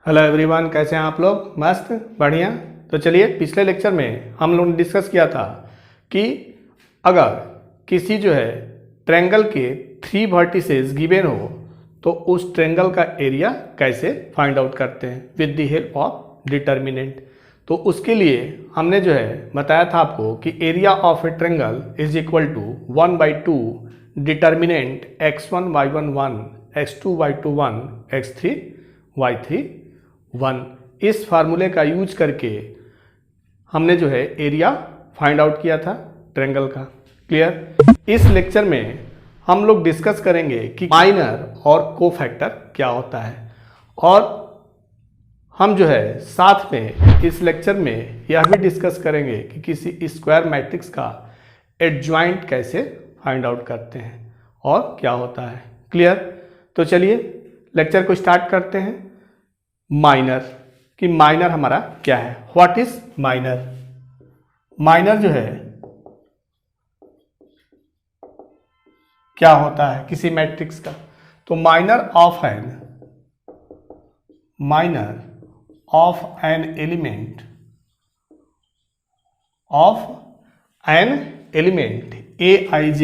Hello everyone, कैसे हैं आप लोग? मस्त, बढ़िया। तो चलिए, पिछले लेक्चर में हम लोगों ने डिस्कस किया था कि अगर किसी ट्रायंगल के 3 वर्टिसेस गिवन हो तो उस ट्रायंगल का एरिया कैसे फाइंड आउट करते हैं with the help of determinant. तो उसके लिए हमने बताया था आपको कि area of a triangle is equal to 1/2 determinant x1 y1 1 x2 y2 1 x3 y3 1। इस फार्मूले का यूज करके हमने एरिया फाइंड आउट किया था ट्रायंगल का। क्लियर? इस लेक्चर में हम लोग डिस्कस करेंगे कि माइनर और कोफैक्टर क्या होता है, और हम साथ में इस लेक्चर में यह भी डिस्कस करेंगे कि किसी स्क्वायर मैट्रिक्स का एडजॉइंट कैसे फाइंड आउट करते हैं और क्या होता है। क्लियर? तो चलिए लेक्चर को स्टार्ट करते हैं। माइनर कि माइनर हमारा क्या है, व्हाट इज माइनर। माइनर क्या होता है किसी मैट्रिक्स का। तो minor of an element aij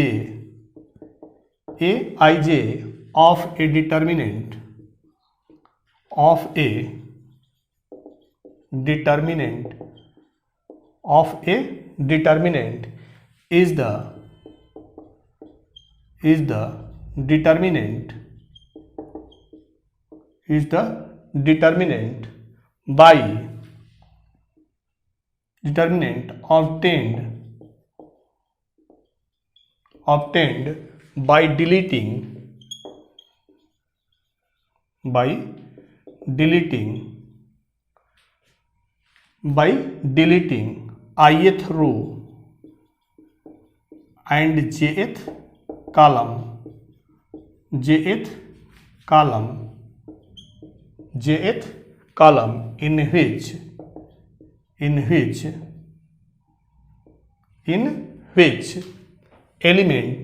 of a determinant is the determinant obtained by deleting ith row and jth column in which element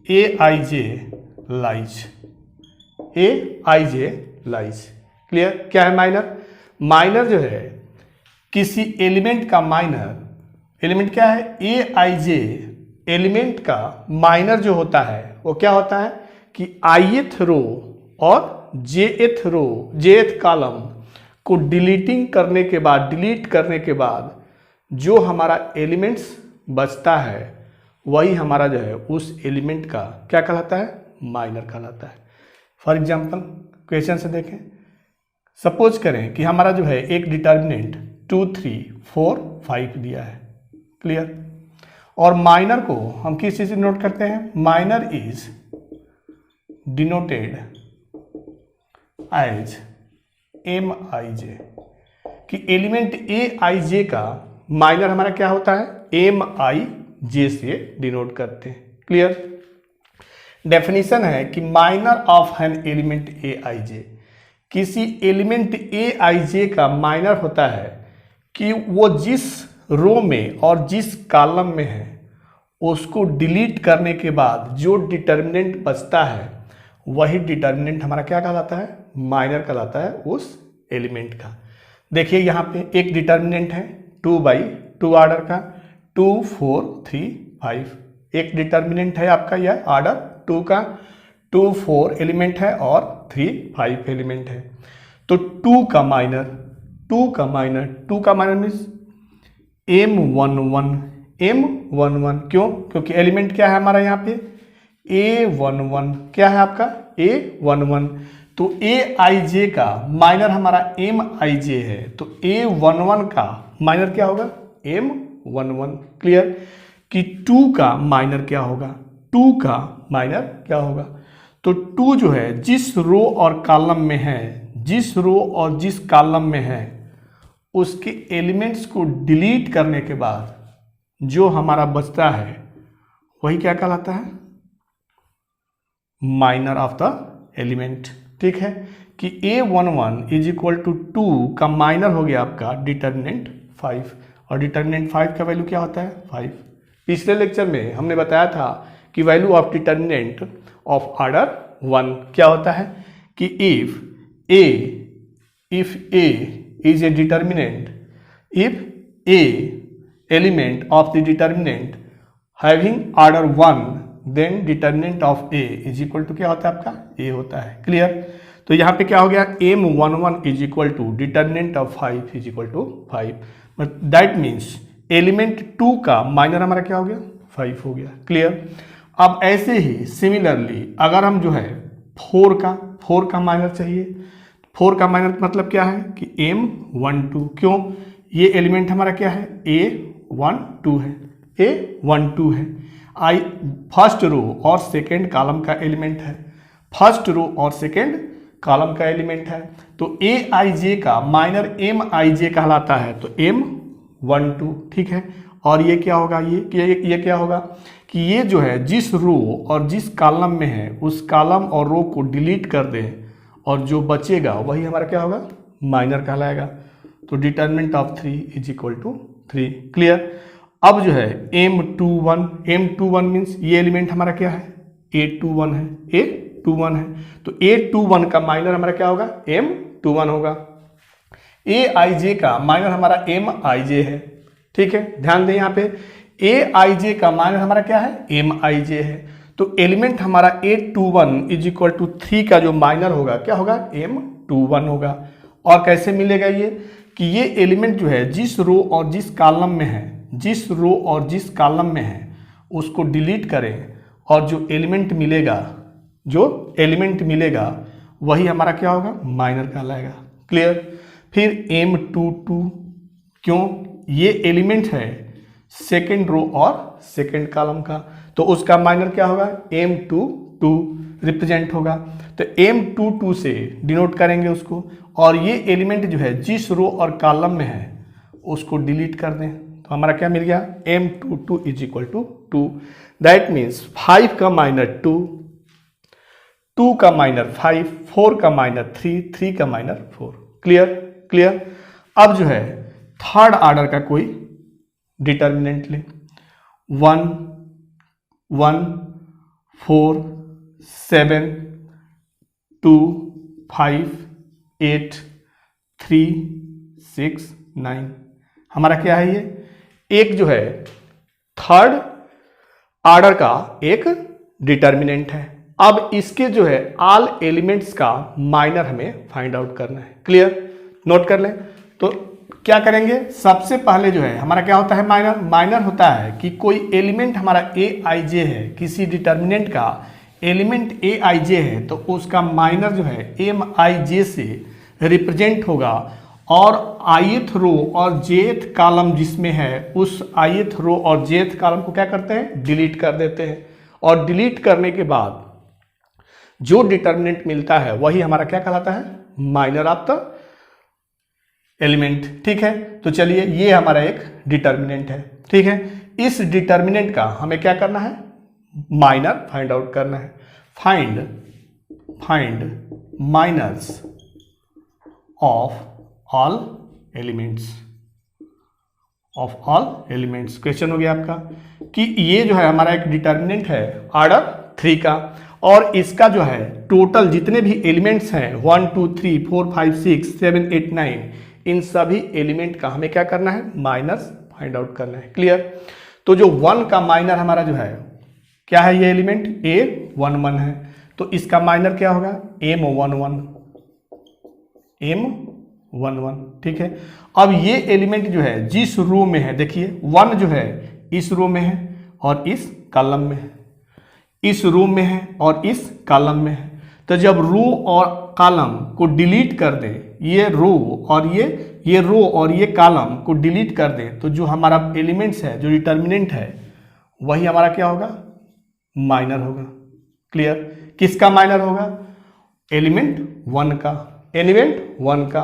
aij lies। Clear? क्या है माइनर? माइनर किसी element का माइनर एलिमेंट क्या है, aij element का minor जो होता है वो क्या होता है कि ith रो और jth कॉलम को डिलीट करने के बाद जो हमारा एलिमेंट्स बचता है वही हमारा उस एलिमेंट का क्या कहलाता है, माइनर कहलाता है। फॉर एग्जांपल क्वेश्चन से देखें। सपोज करें कि हमारा एक डिटर्मिनेंट 2 3 4 5 दिया है। क्लियर? और माइनर को हम किस चीज से नोट करते हैं, minor is denoted as Mij कि एलिमेंट Aij का माइनर हमारा क्या होता है, Mij से डिनोट करते हैं। क्लियर? डेफिनेशन है कि minor of an element Aij, किसी एलिमेंट Aij का माइनर होता है कि वो जिस रो में और जिस कॉलम में है उसको डिलीट करने के बाद जो डिटर्मिनेंट बचता है वही डिटर्मिनेंट हमारा क्या कहलाता है, माइनर कहलाता है उस एलिमेंट का। देखिए यहाँ पे एक डिटर्मिनेंट है 2/2 ऑर्डर का, 2 4 3 5। एक डिटर्मिनेंट है आपका यह ऑर्डर 2 का, 2 4 एलिमेंट है और 3 5 एलिमेंट है। तो 2 का माइनर मीन्स M11 क्यों? क्योंकि एलिमेंट क्या है हमारा यहाँ पे A11। क्या है आपका A11। तो Aij का माइनर हमारा Mij है, तो A11 का माइनर क्या होगा, M11। क्लियर? कि 2 का माइनर क्या होगा, 2 का माइनर क्या होगा। तो 2 जिस रो और कॉलम में है उसके एलिमेंट्स को डिलीट करने के बाद जो हमारा बचता है वही क्या कहलाता है, माइनर ऑफ द एलिमेंट। ठीक है? कि A11 इज इक्वल टू 2 का माइनर हो गया आपका डिटर्मिनेंट 5, और डिटर्मिनेंट 5 का वैल्यू क्या होता है, 5। पिछले लेक्चर में हमने बताया था कि value of determinant of order 1 क्या होता है कि if A is a determinant, if A element of the determinant having order 1, then determinant of A is equal to क्या होता है आपका A होता है। क्लियर? तो यहाँ पे क्या हो गया, M11 is equal to determinant of 5 is equal to 5, but that means element 2 का माइनर हमारा क्या हो गया, 5 हो गया। क्लियर? अब ऐसे ही सिमिलरली अगर हम जो है 4 का माइनर चाहिए, 4 का माइनर मतलब क्या है कि M12, क्यों, ये एलिमेंट हमारा क्या है, A12 है, A12 है, फर्स्ट रो और सेकेंड कॉलम का एलिमेंट है, फर्स्ट रो और सेकेंड कॉलम का एलिमेंट है। तो ए आई जे का माइनर एम आई जे कहलाता है, तो M12, ठीक है। और ये क्या होगा, ये क्या होगा कि ये जो है जिस रो और जिस कॉलम में है उस कॉलम और रो को डिलीट कर दें और जो बचेगा वही हमारा क्या होगा, माइनर कहलाएगा। तो determinant of 3 is equal to 3। Clear? अब जो है M21 मीन्स ये एलिमेंट हमारा क्या है, A21 है, A21 है। तो A21 का माइनर हमारा क्या होगा, M21 होगा। AIJ का माइनर हमारा MIJ है, ठीक है। ध्यान दें यहाँ पे AIJ का माइनर हमारा क्या है, MIJ है। तो एलिमेंट हमारा A21 इज इक्वल टू 3 का जो माइनर होगा क्या होगा, M21 होगा। और कैसे मिलेगा ये कि ये एलिमेंट जो है जिस रो और जिस कॉलम में है, जिस रो और जिस कॉलम में है उसको डिलीट करें और जो एलिमेंट मिलेगा वही हमारा क्या होगा, माइनर कहलाएगा। क्लियर? फिर M22, क्यों, ये एलिमेंट है सेकेंड रो और सेकेंड कॉलम का, तो उसका माइनर क्या होगा, M22 रिप्रेजेंट होगा। तो M22 से डिनोट करेंगे उसको, और ये एलिमेंट जो है जिस रो और कॉलम में है उसको डिलीट कर दें, तो हमारा क्या मिल गया, M22 is equal to 2। That means 5 का माइनर 2, 2 का माइनर 5, 4 का माइनर 3, 3 का माइनर 4। क्लियर? अब जो है थर्ड ऑर्डर का कोई डिटर्मिनेंट ले, 1, 1, 4, 7, 2, 5, 8, 3, 6, 9, हमारा क्या है, ये एक जो है थर्ड ऑर्डर का एक डिटर्मिनेंट है। अब इसके जो है ऑल एलिमेंट्स का माइनर हमें फाइंड आउट करना है। क्लियर? नोट कर लें। तो क्या करेंगे, सबसे पहले जो है हमारा क्या होता है, माइनर होता है कि कोई एलिमेंट हमारा AIJ है, किसी डिटर्मिनेंट का एलिमेंट AIJ है तो उसका माइनर जो है MIJ से रिप्रेजेंट होगा, और ith रो और jth कॉलम जिसमें है उस ith रो और jth कॉलम को क्या करते हैं, डिलीट कर देते हैं। और डिलीट करने के बाद जो डिटर्मिनेंट मिलता है वही हमारा क्या कहलाता है, माइनर ऑफ द एलिमेंट। ठीक है, तो चलिए ये हमारा एक डिटर्मिनेंट है। ठीक है, इस डिटर्मिनेंट का हमें क्या करना है, माइनर फाइंड आउट करना है। Find minors of all elements. Question हो गया आपका कि ये जो है हमारा एक डिटर्मिनेंट है ऑर्डर 3 का, और इसका जो है टोटल जितने भी एलिमेंट्स हैं 1 2 3 4 5 6 7 8 9, इन सभी एलिमेंट का हमें क्या करना है, माइनर्स फाइंड आउट करना है। क्लियर? तो जो 1 का माइनर हमारा जो है क्या है, ये एलिमेंट A11 है, तो इसका माइनर क्या होगा, M11। ठीक है, अब ये एलिमेंट जो है जिस रो में है, देखिए 1 जो है इस रो में है और इस कॉलम में है, इस रो में है और इस कॉलम में है। तो जब रो और कॉलम को डिलीट कर दें, ये रो और ये कॉलम को डिलीट कर दें, तो जो हमारा एलिमेंट्स है, जो डिटर्मिनेंट है, वही हमारा क्या होगा, माइनर होगा। क्लियर? किसका माइनर होगा, एलिमेंट 1 का।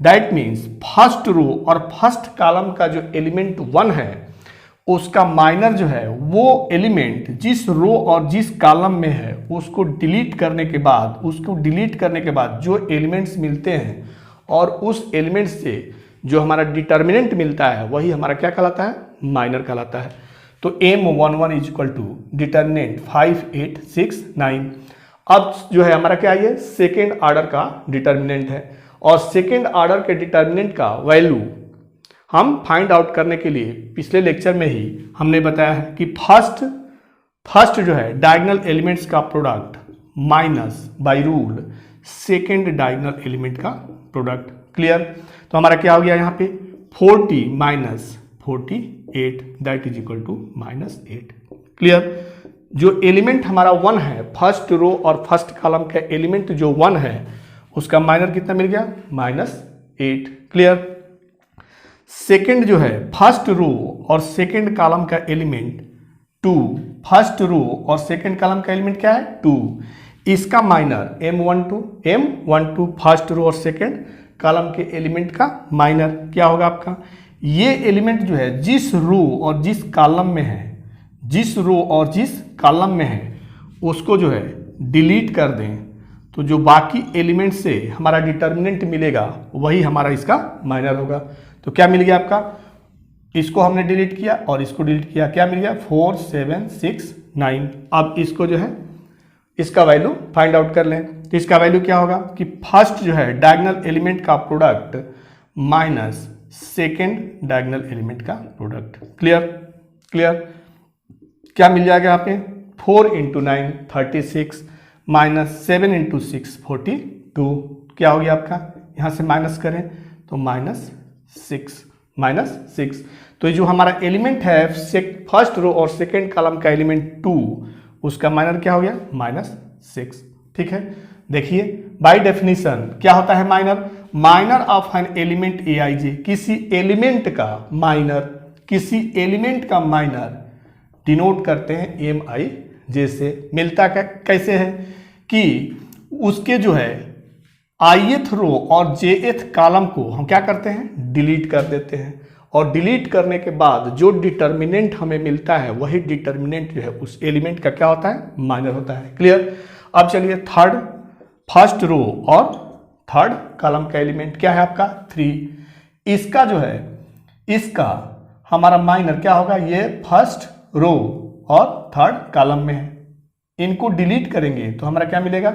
दैट मीन्स फर्स्ट रो और फर्स्ट कॉलम का जो एलिमेंट 1 है उसका माइनर जो है वो एलिमेंट जिस रो और जिस कॉलम में है उसको डिलीट करने के बाद जो एलिमेंट्स मिलते हैं और उस एलिमेंट से जो हमारा डिटर्मिनेंट मिलता है वही हमारा क्या कहलाता है, माइनर कहलाता है। तो M11 is equal to determinant 5 8 6 9। अब जो है हमारा क्या ये सेकेंड ऑर्डर का डिटर्मिनेंट है, और सेकेंड ऑर्डर के डिटर्मिनेंट का वैल्यू हम फाइंड आउट करने के लिए पिछले लेक्चर में ही हमने बताया है कि फर्स्ट जो है डायगोनल एलिमेंट्स का product minus by rule second diagonal element का प्रोडक्ट। क्लियर? तो हमारा क्या हो गया यहाँ पे 40 minus 48 that is equal to -8। Clear? जो एलिमेंट हमारा 1 है, फर्स्ट रो और फर्स्ट कॉलम का एलिमेंट जो 1 है उसका माइनर कितना मिल गया -8। क्लियर? सेकेंड जो है फर्स्ट रो और सेकेंड कॉलम का एलिमेंट 2, फर्स्ट रो और सेकेंड कॉलम का एलिमेंट क्या है 2, इसका माइनर M12 फर्स्ट रो और सेकेंड कॉलम के एलिमेंट का माइनर क्या होगा आपका, ये एलिमेंट जो है जिस रो और जिस कॉलम में है, जिस रो और जिस कॉलम में है उसको जो है डिलीट कर दें तो जो बाकी एलिमेंट से हमारा डिटर्मिनेंट मिलेगा वही हमारा इसका माइनर होगा। तो क्या मिल गया आपका, इसको हमने डिलीट किया और इसको डिलीट किया, क्या मिल गया 4 7 6 9। अब इसको जो है इसका वैल्यू फाइंड आउट कर लें तो इसका वैल्यू क्या होगा कि फर्स्ट जो है डायगोनल एलिमेंट का product minus second diagonal element का प्रोडक्ट। क्लियर? क्या मिल जाएगा यहाँ पे 4 × 9 36 माइनस 7 × 6 42। क्या हो गया आपका, यहाँ से माइनस करें तो -6 तो जो हमारा एलिमेंट है फर्स्ट रो और सेकेंड कॉलम का एलिमेंट 2 उसका माइनर क्या हो गया -6। ठीक है? देखिए बाय डेफिनेशन क्या होता है minor of an element Aij, किसी एलिमेंट का माइनर डिनोट करते हैं Mij से। मिलता कैसे है कि उसके जो है ith रो और jth कॉलम को हम क्या करते हैं डिलीट कर देते हैं, और डिलीट करने के बाद जो डिटर्मिनेंट हमें मिलता है वही डिटर्मिनेंट जो है उस एलिमेंट का क्या होता है माइनर होता है। क्लियर? अब चलिए फर्स्ट रो और थर्ड कॉलम का एलिमेंट क्या है आपका 3, इसका जो है इसका हमारा माइनर क्या होगा, ये फर्स्ट रो और थर्ड कॉलम में है, इनको डिलीट करेंगे तो हमारा क्या मिलेगा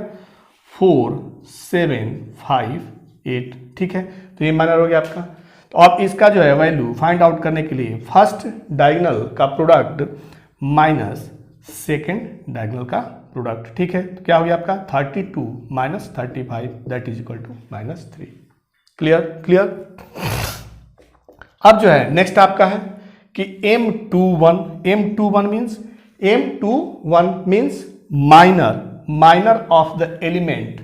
4 7 5 8। ठीक है? तो ये माइनर हो गया आपका। तो अब इसका जो है वैल्यू फाइंड आउट करने के लिए फर्स्ट डायगोनल का प्रोडक्ट माइनस सेकेंड डायगोनल का प्रोडक्ट। ठीक है? तो क्या हो गया आपका 32 माइनस 35 that is equal to -3। Clear? अब जो है नेक्स्ट आपका है कि M21 means minor of the element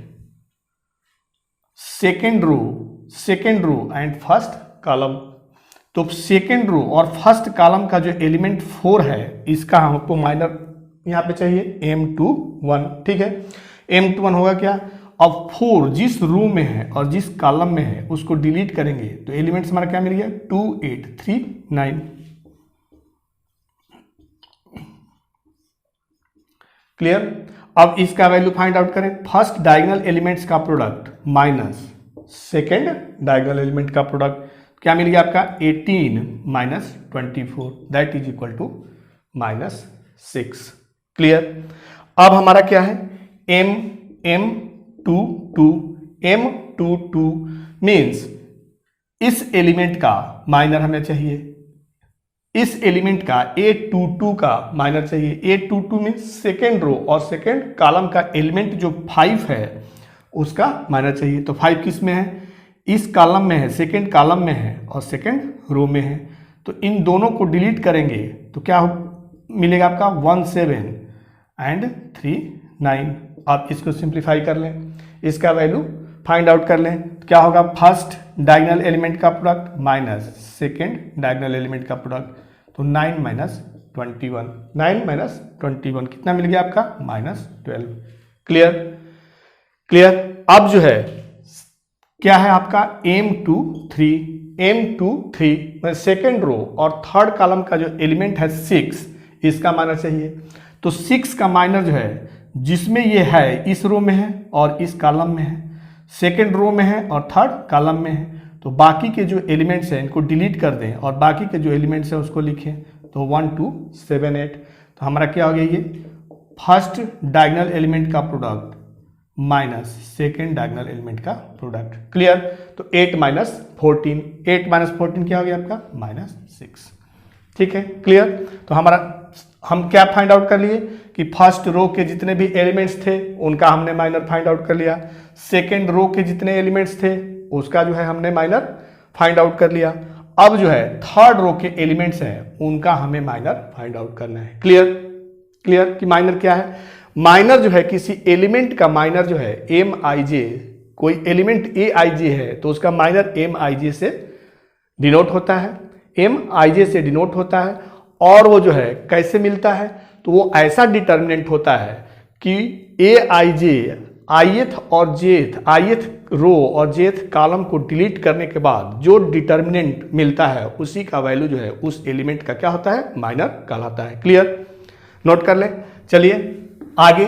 second row and first column. तो सेकेंड रो और फर्स्ट कॉलम का जो एलिमेंट 4 है इसका हमको माइनर यहाँ पे चाहिए M21। ठीक है? M21 होगा क्या, अब 4 जिस रो में है और जिस कॉलम में है उसको डिलीट करेंगे तो एलिमेंट्स हमारा क्या मिल गया 2 8 3 9। क्लियर? अब इसका वैल्यू फाइंड आउट करें, फर्स्ट डायगोनल एलिमेंट्स का product minus second diagonal element का प्रोडक्ट क्या मिल गया आपका 18 minus 24 that is equal to -6। Clear? अब हमारा क्या है M22 मीन्स इस एलिमेंट का माइनर हमें चाहिए, इस एलिमेंट का A22 का माइनर चाहिए। A22 मीन्स सेकेंड रो और सेकेंड कॉलम का एलिमेंट जो 5 है उसका माइनर चाहिए। तो 5 किस में है, इस कॉलम में है, सेकेंड कॉलम में है और सेकेंड रो में है। तो इन दोनों को डिलीट करेंगे तो क्या मिलेगा आपका 17 एंड 3 9। आप इसको सिंप्लीफाई कर लें, इसका वैल्यू फाइंड आउट कर लें तो क्या होगा फर्स्ट डायगोनल एलिमेंट का product minus second diagonal element का प्रोडक्ट, तो 9 माइनस 21 कितना मिल गया आपका -12। क्लियर? अब जो है क्या है आपका M23 सेकेंड रो और थर्ड कॉलम का जो एलिमेंट है 6, इसका माइनर चाहिए। तो 6 का माइनर जो है जिसमें ये है इस रो में है और इस कॉलम में है, सेकेंड रो में है और थर्ड कॉलम में है, तो बाकी के जो एलिमेंट्स हैं इनको डिलीट कर दें और बाकी के जो एलिमेंट्स हैं उसको लिखें तो 1 2 7 8। तो हमारा क्या हो गया, ये फर्स्ट डायगोनल एलिमेंट का product minus second diagonal element का प्रोडक्ट। क्लियर? तो 8 माइनस 14, 8 माइनस 14 क्या हो गया आपका? -6। ठीक है, क्लियर? तो हम क्या फाइंड आउट कर लिए कि फर्स्ट रो के जितने भी एलिमेंट्स थे उनका हमने माइनर फाइंड आउट कर लिया, सेकेंड रो के जितने एलिमेंट्स थे उसका जो है हमने माइनर फाइंड आउट कर लिया। अब जो है थर्ड रो के एलिमेंट्स हैं उनका हमें माइनर फाइंड आउट करना है। क्लियर? क्लियर कि माइनर क्या है? माइनर जो है किसी एलिमेंट का माइनर जो है MIJ, कोई एलिमेंट AIJ है तो उसका माइनर MIJ से डिनोट होता है, MIJ से डिनोट होता है। और वो जो है कैसे मिलता है? तो वो ऐसा डिटर्मिनेंट होता है कि AIJ ith और jth रो और jth कॉलम को डिलीट करने के बाद जो डिटर्मिनेंट मिलता है उसी का वैल्यू जो है उस एलिमेंट का क्या होता है? माइनर कहलाता है। क्लियर? नोट कर लें। चलिए आगे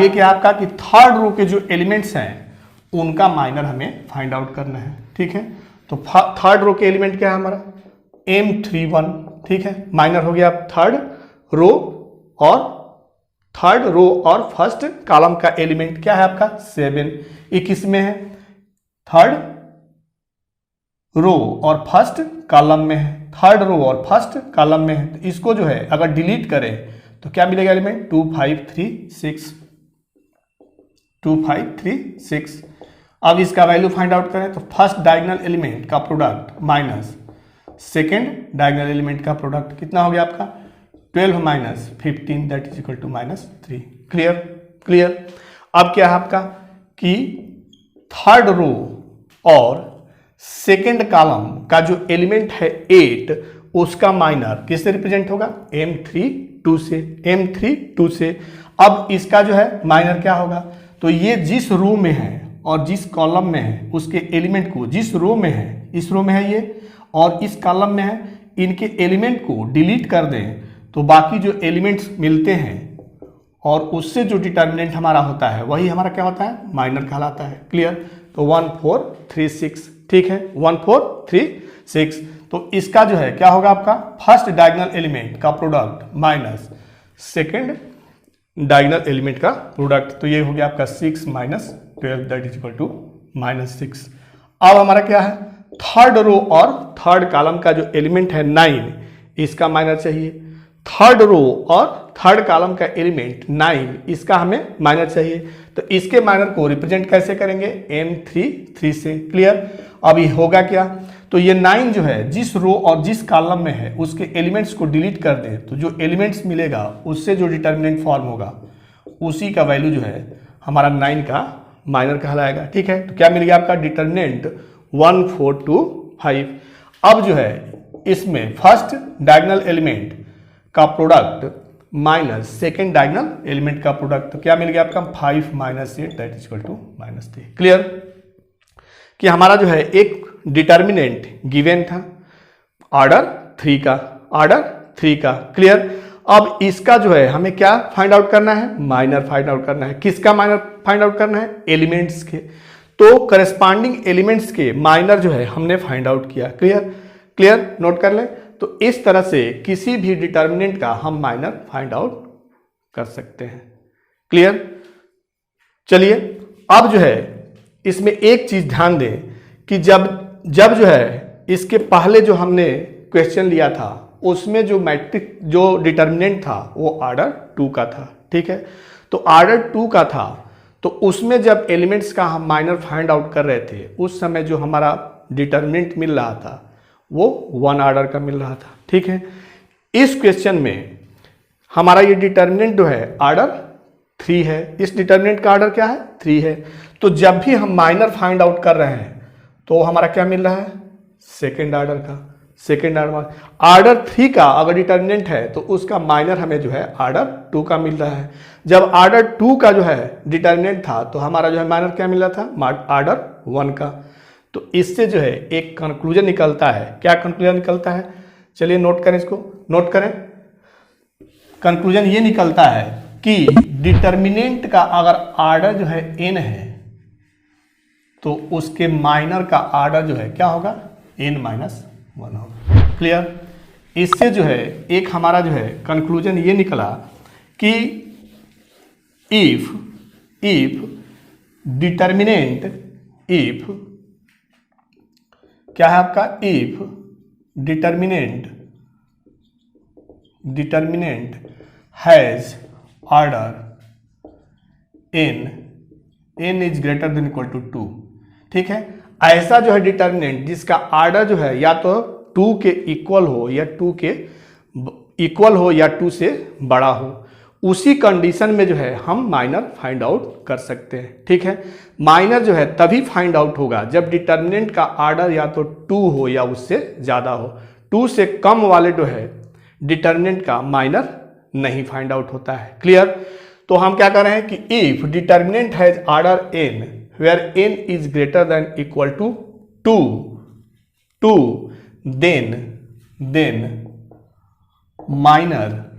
क्या आपका कि थर्ड रो के जो एलिमेंट्स हैं उनका माइनर हमें फाइंड आउट करना है। ठीक है, तो थर्ड रो के एलिमेंट क्या है हमारा? M31। ठीक है, माइनर हो गया थर्ड रो और फर्स्ट कॉलम का एलिमेंट क्या है आपका? 7। ये किस में है? थर्ड रो और फर्स्ट कॉलम में है, थर्ड रो और फर्स्ट कॉलम में है। तो इसको जो है अगर डिलीट करें तो क्या मिलेगा एलिमेंट? 2536। अब इसका वैल्यू फाइंड आउट करें तो फर्स्ट डायगोनल एलिमेंट का product minus second diagonal element का प्रोडक्ट कितना हो गया आपका? 12 minus 15 that is equal to -3। Clear? Clear? अब क्या है आपका कि थर्ड रो और सेकेंड कॉलम का जो एलिमेंट है 8 उसका माइनर किससे रिप्रेजेंट होगा? M32 से। अब इसका जो है माइनर क्या होगा? तो ये जिस रो में है और जिस कॉलम में है उसके एलिमेंट को, जिस रो में है, इस रो में है ये और इस कॉलम में है, इनके एलिमेंट को डिलीट कर दें तो बाकी जो एलिमेंट्स मिलते हैं और उससे जो डिटर्मिनेंट हमारा होता है वही हमारा क्या होता है? माइनर कहलाता है। क्लियर? तो 1436। ठीक है, 1436। तो इसका जो है क्या होगा आपका? फर्स्ट डायगोनल एलिमेंट का product minus second diagonal element का प्रोडक्ट। तो ये हो गया आपका 6 minus 12 that is equal to -6। अब हमारा क्या है? थर्ड रो और थर्ड कॉलम का जो एलिमेंट है 9 इसका माइनर चाहिए। थर्ड रो और थर्ड कॉलम का एलिमेंट 9 इसका हमें माइनर चाहिए। तो इसके माइनर को रिप्रेजेंट कैसे करेंगे? M33 से। क्लियर? अब ये होगा क्या? तो ये 9 जो है जिस रो और जिस कॉलम में है उसके एलिमेंट्स को डिलीट कर दें तो जो एलिमेंट्स मिलेगा उससे जो डिटर्मिनेंट फॉर्म होगा उसी का वैल्यू जो है हमारा 9 का माइनर कहलाएगा। ठीक है, तो क्या मिल गया आपका? डिटर्मिनेंट 1425। अब जो है इसमें फर्स्ट डायगोनल एलिमेंट का product minus second diagonal element का प्रोडक्ट। तो क्या मिल गया आपका? 5 minus 8 that is equal to -3। Clear? कि हमारा जो है एक डिटर्मिनेंट गिवन था ऑर्डर 3 का। क्लियर? अब इसका जो है हमें क्या फाइंड आउट करना है? माइनर फाइंड आउट करना है। किसका माइनर फाइंड आउट करना है? एलिमेंट्स के। तो करस्पॉन्डिंग एलिमेंट्स के माइनर जो है हमने फाइंड आउट किया। क्लियर? नोट कर लें। तो इस तरह से किसी भी डिटर्मिनेंट का हम माइनर फाइंड आउट कर सकते हैं। क्लियर? चलिए अब जो है इसमें एक चीज ध्यान दें कि जब जो है इसके पहले जो हमने क्वेश्चन लिया था उसमें जो मैट्रिक जो डिटर्मिनेंट था वो ऑर्डर 2 का था। ठीक है, तो ऑर्डर 2 का था तो उसमें जब एलिमेंट्स का हम माइनर फाइंड आउट कर रहे थे उस समय जो हमारा डिटर्मिनेंट मिल रहा था वो 1 ऑर्डर का मिल रहा था। ठीक है, इस क्वेश्चन में हमारा ये डिटर्मिनेंट जो है ऑर्डर 3 है। इस डिटर्मिनेंट का ऑर्डर क्या है? 3 है। तो जब भी हम माइनर फाइंड आउट कर रहे हैं तो हमारा क्या मिल रहा है? सेकेंड ऑर्डर का। ऑर्डर 3 का अगर डिटर्मिनेंट है तो उसका माइनर हमें जो है ऑर्डर 2 का मिल रहा है। जब ऑर्डर 2 का जो है डिटर्मिनेंट था तो हमारा जो है माइनर क्या मिल रहा था? ऑर्डर 1 का। तो इससे जो है एक कंक्लूजन निकलता है। क्या कंक्लूजन निकलता है? चलिए नोट करें, इसको नोट करें। कंक्लूजन ये निकलता है कि डिटर्मिनेंट का अगर ऑर्डर जो है n है तो उसके माइनर का ऑर्डर जो है क्या होगा? n-1 होगा। क्लियर? इससे जो है एक हमारा जो है कंक्लूजन ये निकला कि इफ डिटर्मिनेंट इफ, क्या है आपका, if determinant has order n is greater than equal to 2। ठीक है, ऐसा जो है डिटर्मिनेंट जिसका ऑर्डर जो है या तो 2 के इक्वल हो या 2 के इक्वल हो या 2 से बड़ा हो, उसी कंडीशन में जो है हम माइनर फाइंड आउट कर सकते हैं। ठीक है, माइनर जो है तभी फाइंड आउट होगा जब डिटर्मिनेंट का ऑर्डर या तो 2 हो या उससे ज़्यादा हो। 2 से कम वाले जो है डिटर्मिनेंट का माइनर नहीं फाइंड आउट होता है। क्लियर? तो हम क्या कर रहे हैं कि if determinant has order n where n is greater than equal to 2 then minor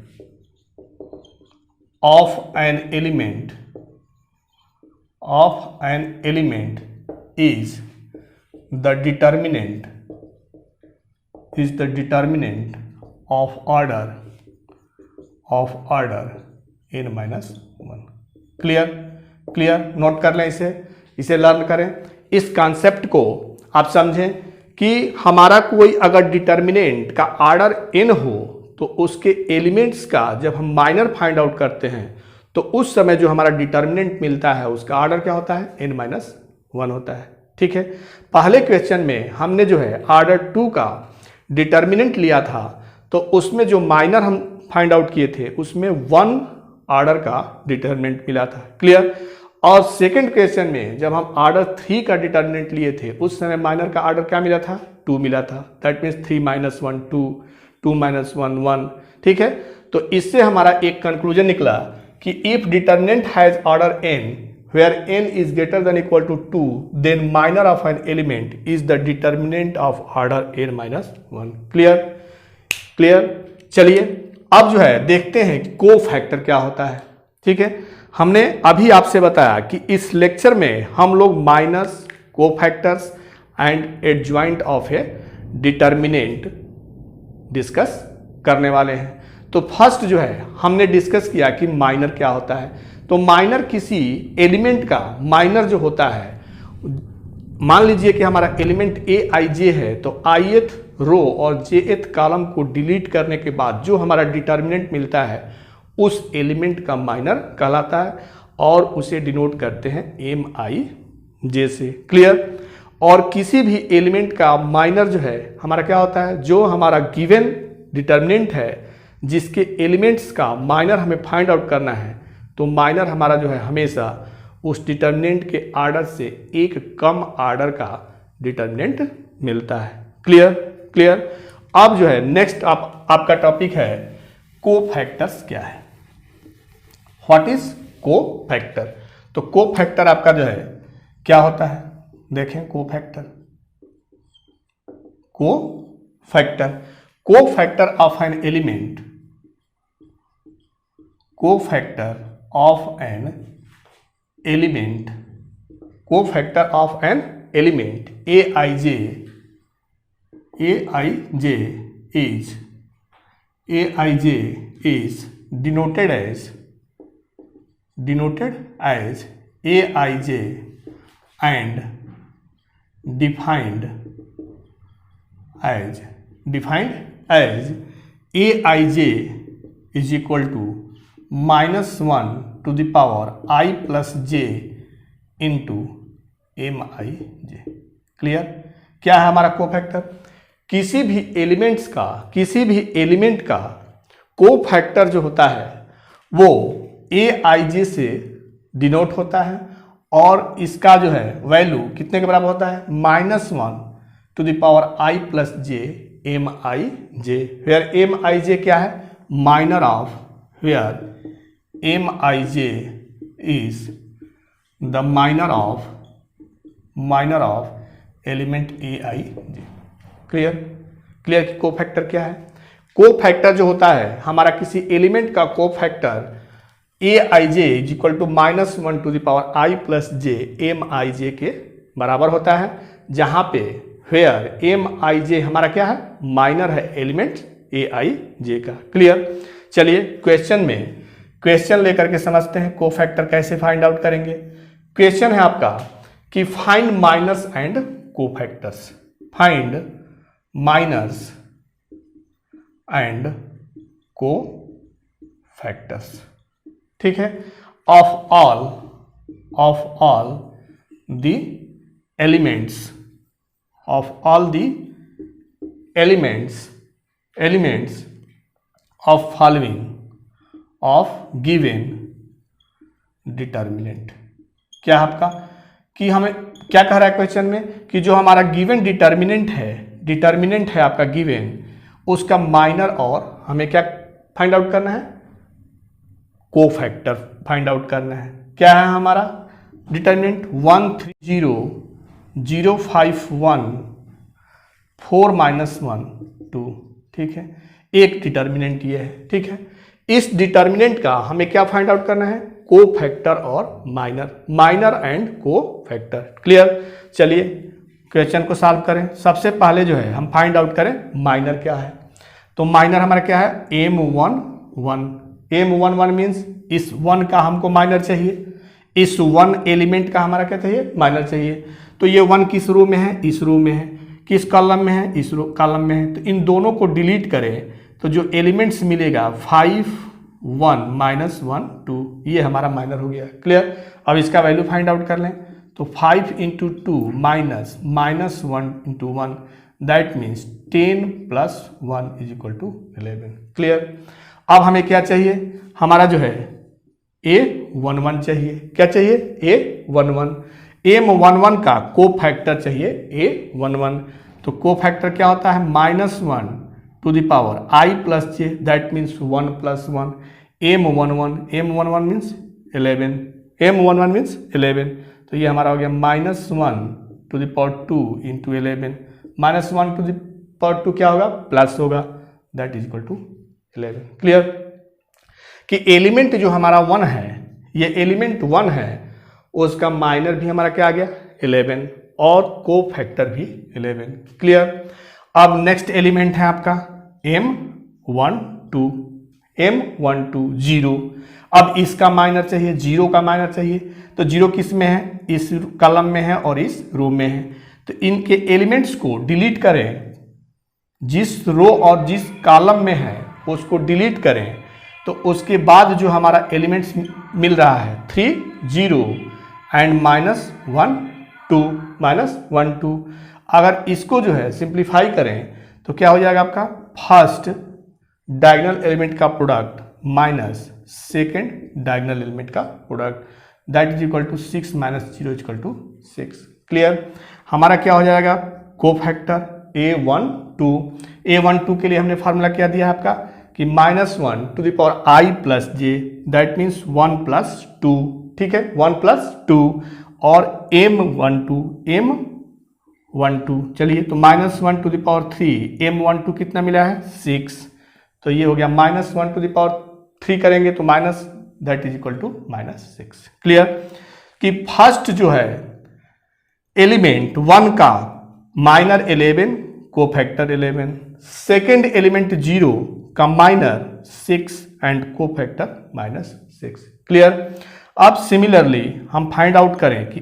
of an element is the determinant of order n minus 1। Clear? Note कर लें, इसे लर्न करें। इस कॉन्सेप्ट को आप समझें कि हमारा कोई अगर डिटर्मिनेंट का ऑर्डर n हो तो उसके एलिमेंट्स का जब हम माइनर फाइंड आउट करते हैं तो उस समय जो हमारा डिटर्मिनेंट मिलता है उसका ऑर्डर क्या होता है, n-1 होता है। ठीक है, पहले क्वेश्चन में हमने जो है ऑर्डर 2 का डिटर्मिनेंट लिया था तो उसमें जो माइनर हम फाइंड आउट किए थे उसमें 1 ऑर्डर का डिटर्मिनेंट मिला था। क्लियर? और सेकंड क्वेश्चन में जब हम ऑर्डर 3 का डिटर्मिनेंट लिए थे उस समय माइनर का ऑर्डर क्या मिला था, 2 मिला था। That means 3 - 1 2, 2 - 1 1। ठीक है, तो इससे हमारा एक कंक्लूजन निकला कि if determinant has order n where n is greater than equal to 2 then minor of an element is the determinant of order n-1। Clear? चलिए अब जो है देखते हैं कि कोफैक्टर क्या होता है। ठीक है, हमने अभी आपसे बताया कि इस लेक्चर में हम लोग minus, cofactors and adjoint of A determinant discuss करने वाले हैं। तो फर्स्ट जो है हमने डिस्कस किया कि माइनर क्या होता है। तो माइनर किसी एलिमेंट का माइनर जो होता है, मान लीजिए कि हमारा एलिमेंट aij है तो ith रो और jth कॉलम को डिलीट करने के बाद जो हमारा डिटर्मिनेंट मिलता है उस एलिमेंट का माइनर कहलाता है और उसे डिनोट करते हैं mij से। क्लियर? और किसी भी एलिमेंट का माइनर जो है हमारा क्या होता है, जो हमारा गिवन डिटर्मिनेंट है जिसके एलिमेंट्स का माइनर हमें फाइंड आउट करना है तो माइनर हमारा जो है हमेशा उस डिटर्मिनेंट के ऑर्डर से एक कम ऑर्डर का डिटर्मिनेंट मिलता है। क्लियर? अब जो है नेक्स्ट आपका टॉपिक है कोफैक्टर्स क्या है। What is cofactor? तो कोफैक्टर आपका जो है क्या होता है, देखें cofactor of an element, aij is denoted as aij and defined as aij is equal to -1 to the power I plus j into mij। Clear? क्या है हमारा कोफैक्टर? किसी भी एलिमेंट का कोफैक्टर जो होता है वो aij से डिनोट होता है और इसका जो है वैल्यू कितने के बराबर होता है, -1 to the power I plus j mij, where mij क्या है, minor of, where mij is the minor of element aij। Clear कि कोफैक्टर क्या है? कोफैक्टर जो होता है हमारा किसी एलिमेंट का cofactor aij is equal to -1 to the power I plus j mij के बराबर होता है, जहां पे वेयर mij हमारा क्या है, माइनर है एलिमेंट aij का। क्लियर? चलिए क्वेश्चन लेकर के समझते हैं कोफैक्टर कैसे फाइंड आउट करेंगे। क्वेश्चन है आपका कि find minus and cofactors, find minus and cofactors, ठीक है, of all the elements, of all the elements of following of given determinant. क्या आपका कि हमें क्या कह रहा है क्वेश्चन में कि जो हमारा गिवन डिटर्मिनेंट है आपका गिवन, उसका माइनर और हमें क्या फाइंड आउट करना है, कोफैक्टर फाइंड आउट करना है। क्या है हमारा डिटर्मिनेंट 1 3 0 0 5 1 4 -1 2, ठीक है, एक डिटर्मिनेंट ये है, ठीक है। इस डिटर्मिनेंट का हमें क्या फाइंड आउट करना है, कोफैक्टर और माइनर एंड कोफैक्टर। क्लियर, चलिए क्वेश्चन को सॉल्व करें। सबसे पहले जो है हम फाइंड आउट करें माइनर क्या है। तो माइनर हमारा क्या है, M11 मीन्स इस 1 का हमको माइनर चाहिए, इस 1 एलिमेंट का हमारा क्या चाहिए, माइनर चाहिए। तो ये 1 किस रो में है, इस रो में है, किस कॉलम में है, इस कॉलम में है। तो इन दोनों को डिलीट करें तो जो एलिमेंट्स मिलेगा 5 1 -1 2, ये हमारा माइनर हो गया। क्लियर, अब इसका वैल्यू फाइंड आउट कर लें। तो 5 × 2 -1 × 1, दैट मीन्स 10 + 1 = 11। क्लियर, अब हमें क्या चाहिए, हमारा जो है A11 चाहिए। क्या चाहिए, A11। M11 का कोफैक्टर चाहिए A11। तो कोफैक्टर क्या होता है, -1 to the power I + j, that means 1 + 1। M11 means 11, M11 means 11। तो ये हमारा हो गया -1 to the power 2 × 11, -1 to the power 2 क्या होगा, प्लस होगा, that is equal to 11। Clear, कि एलिमेंट जो हमारा 1 है, ये एलिमेंट 1 है, उसका माइनर भी हमारा क्या आ गया, 11, और कोफैक्टर भी 11। क्लियर, अब नेक्स्ट एलिमेंट है आपका M12 0। अब इसका माइनर चाहिए, 0 का माइनर चाहिए। तो 0 किस में है, इस कॉलम में है और इस रो में है। तो इनके एलिमेंट्स को डिलीट करें, जिस रो और जिस कॉलम में है उसको डिलीट करें। तो उसके बाद जो हमारा एलिमेंट्स मिल रहा है 3 0 एंड -1 2। अगर इसको जो है सिंप्लीफाई करें तो क्या हो जाएगा आपका, फर्स्ट डायगोनल एलिमेंट का product minus second diagonal element का product, that is equal to 6 - 0 = 6। Clear, हमारा क्या हो जाएगा, कोफैक्टर A12 के लिए हमने फार्मूला क्या दिया है आपका कि -1 to the power I + j, that means 1 + 2, ठीक है, 1 + 2। और M12 चलिए, तो -1 to the power 3, M12 कितना मिला है, 6। तो ये हो गया -1 to the power 3 करेंगे तो minus, that is equal to -6। Clear, कि फर्स्ट जो है एलिमेंट 1 का माइनर 11, कोफैक्टर 11, सेकेंड एलिमेंट 0 का माइनर 6 एंड कोफैक्टर -6। क्लियर, अब सिमिलरली हम फाइंड आउट करें कि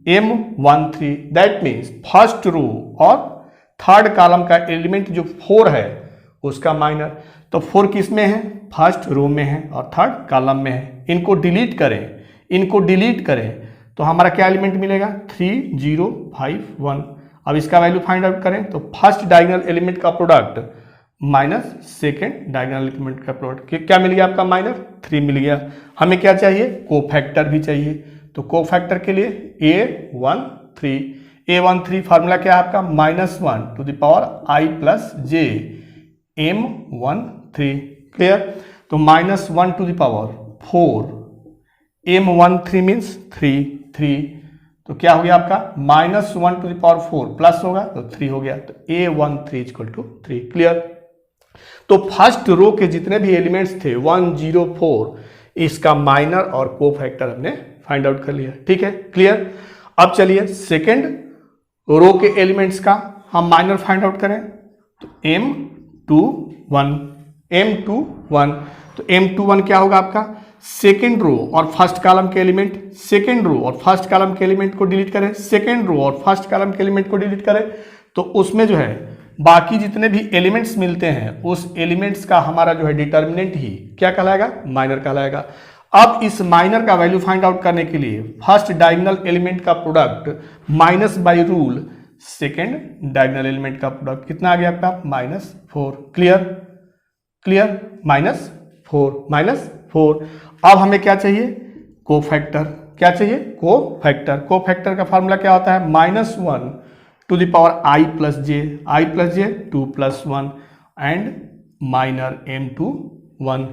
M13 that means first row और थर्ड कॉलम का एलिमेंट जो 4 है उसका माइनर। तो 4 किस में है, फर्स्ट रो में है और थर्ड कॉलम में है। इनको डिलीट करें तो हमारा क्या एलिमेंट मिलेगा, 3 0 5 1। अब इसका वैल्यू फाइंड आउट करें तो फर्स्ट डायगोनल एलिमेंट का product minus second diagonal element का प्रोडक्ट, क्या मिल गया आपका, -3 मिल गया। हमें क्या चाहिए, कोफैक्टर भी चाहिए। तो कोफैक्टर के लिए A13 फार्मूला क्या है आपका, -1 to the power I + j M13। Clear, तो -1 to the power 4, M13 means 3। तो क्या हो गया आपका, -1 to the power 4 प्लस होगा तो 3 हो गया। तो A13 = 3। क्लियर, तो फर्स्ट रो के जितने भी एलिमेंट्स थे 1 0 4, इसका माइनर और कोफैक्टर हमने फाइंड आउट कर लिया। ठीक है, क्लियर। अब चलिए सेकेंड रो के एलिमेंट्स का हम माइनर फाइंड आउट करें तो M21। तो M21 क्या होगा आपका, सेकेंड रो और फर्स्ट कॉलम के एलिमेंट, सेकेंड रो और फर्स्ट कॉलम के एलिमेंट को डिलीट करें, सेकेंड रो और फर्स्ट कॉलम के एलिमेंट को डिलीट करें, तो उसमें जो है बाकी जितने भी एलिमेंट्स मिलते हैं उस एलिमेंट्स का हमारा जो है डिटर्मिनेंट ही क्या कहलाएगा, माइनर कहलाएगा। अब इस माइनर का वैल्यू फाइंड आउट करने के लिए फर्स्ट डायगोनल एलिमेंट का product minus by rule second diagonal element का प्रोडक्ट कितना आ गया आपका, -4। Clear, clear, -4। अब हमें क्या चाहिए, कोफैक्टर। क्या चाहिए, कोफैक्टर। कोफैक्टर का फॉर्मूला क्या होता है, -1 to the power i plus j, 2 + 1 and minor m21।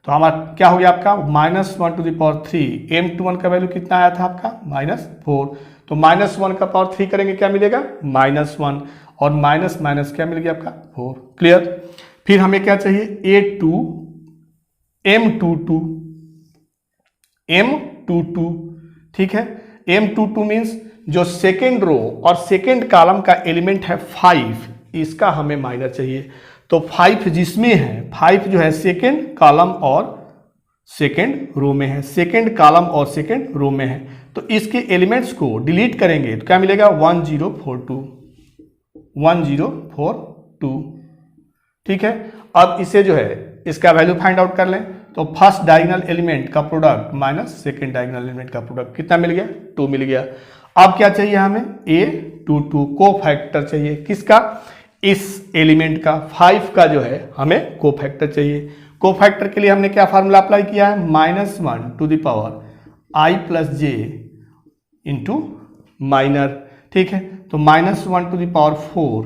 तो हमारा क्या हो गया आपका, -1 टू द पावर 3, m21 का वैल्यू कितना आया था आपका, -4। तो -1 का पावर 3 करेंगे क्या मिलेगा, -1 और माइनस माइनस क्या मिल गया आपका, 4। क्लियर। फिर हमें क्या चाहिए, M22, ठीक है। M22 मीन्स जो सेकेंड रो और सेकेंड कॉलम का एलिमेंट है 5, इसका हमें माइनर चाहिए। तो 5 जिसमें है, 5 जो है सेकेंड कॉलम और सेकेंड रो में है, सेकेंड कॉलम और सेकेंड रो में है, तो इसके एलिमेंट्स को डिलीट करेंगे तो क्या मिलेगा, 1042, ठीक है। अब इसे जो है इसका वैल्यू फाइंड आउट कर लें, तो फर्स्ट डायगोनल एलिमेंट का product minus second diagonal element का प्रोडक्ट कितना मिल गया, 2 मिल गया। अब क्या चाहिए हमें, A22 कोफैक्टर चाहिए, किसका, इस एलिमेंट का 5 का जो है हमें कोफैक्टर चाहिए। कोफैक्टर के लिए हमने क्या फार्मूला अप्लाई किया है, -1 to the power i plus j into minor, ठीक है। तो -1 to the power 4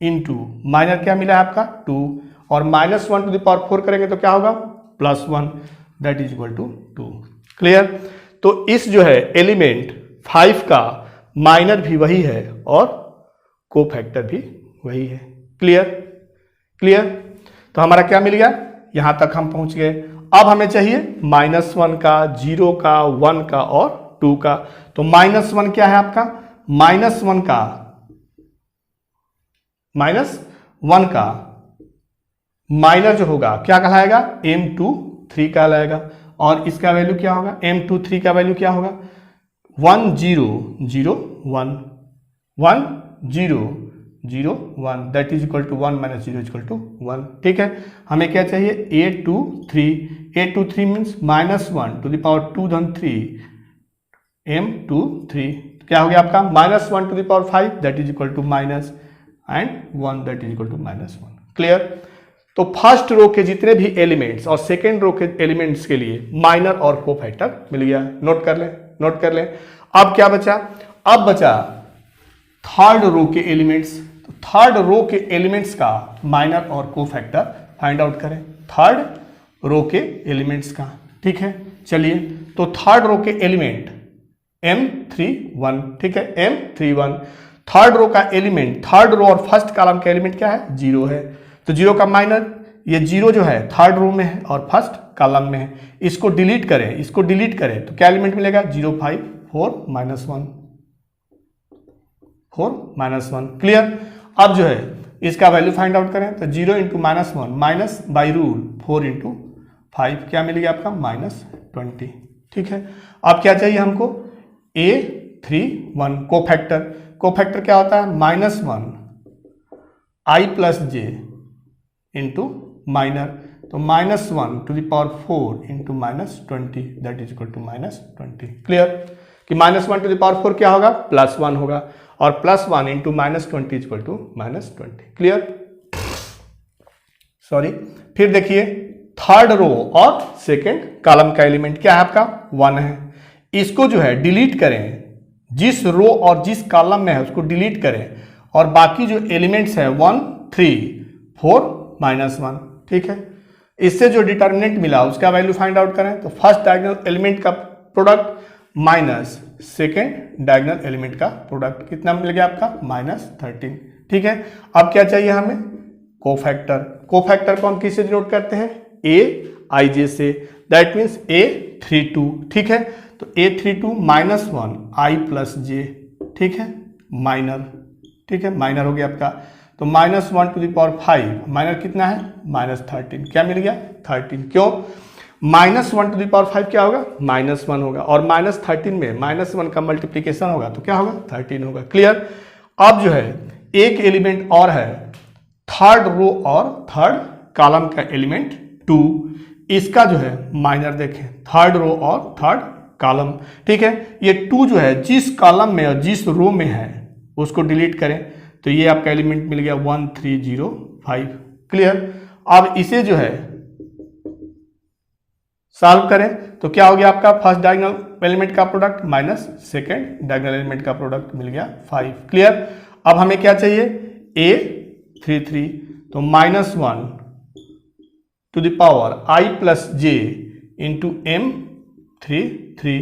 into minor क्या मिला है आपका, 2, और -1 टू द पावर 4 करेंगे तो क्या होगा, +1 that is equal to 2। Clear. तो इस जो है एलिमेंट 5 का माइनर भी वही है और कोफैक्टर भी वही है। Clear, clear. तो हमारा क्या मिल गया, यहां तक हम पहुंच गए। अब हमें चाहिए -1 का, 0 का, 1 का और 2 का। तो -1 क्या है आपका, -1 का माइनर जो होगा क्या कहलाएगा, M23 कहलाएगा। और इसका वैल्यू क्या होगा, M23 का वैल्यू क्या होगा, 1001, 1001 that is equal to 1 - 0 equal to 1, ठीक है। हमें क्या चाहिए, A23 means -1 to the power 2 धन 3 M23 क्या हो गया आपका, -1 to the power 5 that is equal to minus and 1 that is equal to -1। Clear. तो फर्स्ट रो के जितने भी एलिमेंट्स और सेकेंड रो के एलिमेंट्स के लिए माइनर और कोफैक्टर मिल गया। नोट कर लें, नोट कर लें। अब क्या बचा, अब बचा थर्ड रो के एलिमेंट्स। तो थर्ड रो के एलिमेंट्स का माइनर और कोफैक्टर फाइंड आउट करें, थर्ड रो के एलिमेंट्स का, ठीक है। चलिए, तो थर्ड रो के एलिमेंट M31, ठीक है, M31। थर्ड रो का एलिमेंट, थर्ड रो और फर्स्ट कॉलम का एलिमेंट क्या है, 0 है। तो 0 का माइनर, ये 0 जो है थर्ड रो में है और फर्स्ट कॉलम में है, इसको डिलीट करें, इसको डिलीट करें तो क्या एलिमेंट मिलेगा, 0, 5, 4 -1। क्लियर। अब जो है इसका वैल्यू फाइंड आउट करें तो 0 × -1 माइनस बाई रूल 4 × 5 क्या मिल गया आपका, -20, ठीक है। अब क्या चाहिए हमको, A31 कोफैक्टर। कोफैक्टर क्या होता है, -1 i plus j into minor, तो -1 to the power 4 into -20 that is equal to -20। Clear कि -1 टू द पावर 4 क्या होगा, +1 होगा, और +1 into -20 equal to -20। Clear, sorry. फिर देखिए थर्ड रो और सेकेंड कॉलम का एलिमेंट क्या है आपका, 1 है। इसको जो है डिलीट करें, जिस रो और जिस कॉलम में है उसको डिलीट करें, और बाकी जो एलिमेंट्स है 1, 3, 4, -1, ठीक है। इससे जो डिटर्मिनेंट मिला उसका वैल्यू फाइंड आउट करें, तो फर्स्ट डायगोनल एलिमेंट का product minus second diagonal element का प्रोडक्ट कितना मिल गया आपका, -13, ठीक है। अब क्या चाहिए हमें, कोफैक्टर। कोफैक्टर को हम किससे डिनोट करते हैं, Aij से, दैट मीन्स A32, ठीक है। तो A32 -1 i प्लस जे, ठीक है, माइनर, ठीक है, माइनर हो गया आपका। तो -1 टू द पावर 5 माइनर कितना है, -13, क्या मिल गया, 13। क्यों, -1⁵ क्या होगा, -1 होगा, और -13 में -1 का मल्टीप्लीकेशन होगा तो क्या होगा, 13 होगा। क्लियर। अब जो है एक एलिमेंट और है, थर्ड रो और थर्ड कॉलम का एलिमेंट 2, इसका जो है माइनर देखें, थर्ड रो और थर्ड कॉलम। ठीक है, ये 2 जो है जिस कॉलम में और जिस रो में है उसको डिलीट करें तो ये आपका एलिमेंट मिल गया 1305। क्लियर। अब इसे जो है सॉल्व करें तो क्या हो गया, आपका फर्स्ट डायगोनल एलिमेंट का product minus second diagonal element का प्रोडक्ट मिल गया 5। क्लियर। अब हमें क्या चाहिए, A33, तो -1 to the power I plus j into M33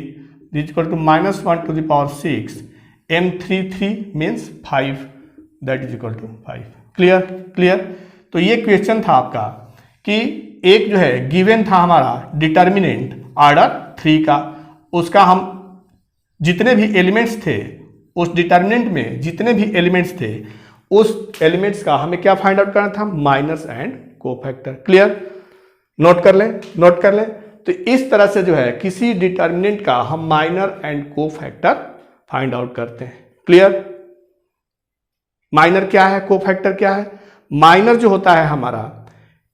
is equal to -1 to the power 6 M33 means 5, that is equal to 5। Clear. Clear. तो ये क्वेश्चन था आपका कि एक जो है गिवन था हमारा डिटर्मिनेंट ऑर्डर 3 का, उसका हम जितने भी एलिमेंट्स थे उस डिटर्मिनेंट में जितने भी एलिमेंट्स थे उस एलिमेंट्स का हमें क्या फाइंड आउट करना था, minus and cofactor. Clear. Note कर लें, नोट कर लें। तो इस तरह से जो है किसी डिटर्मिनेंट का हम minor and cofactor find out करते हैं। क्लियर। माइनर क्या है, कोफैक्टर क्या है। माइनर जो होता है हमारा,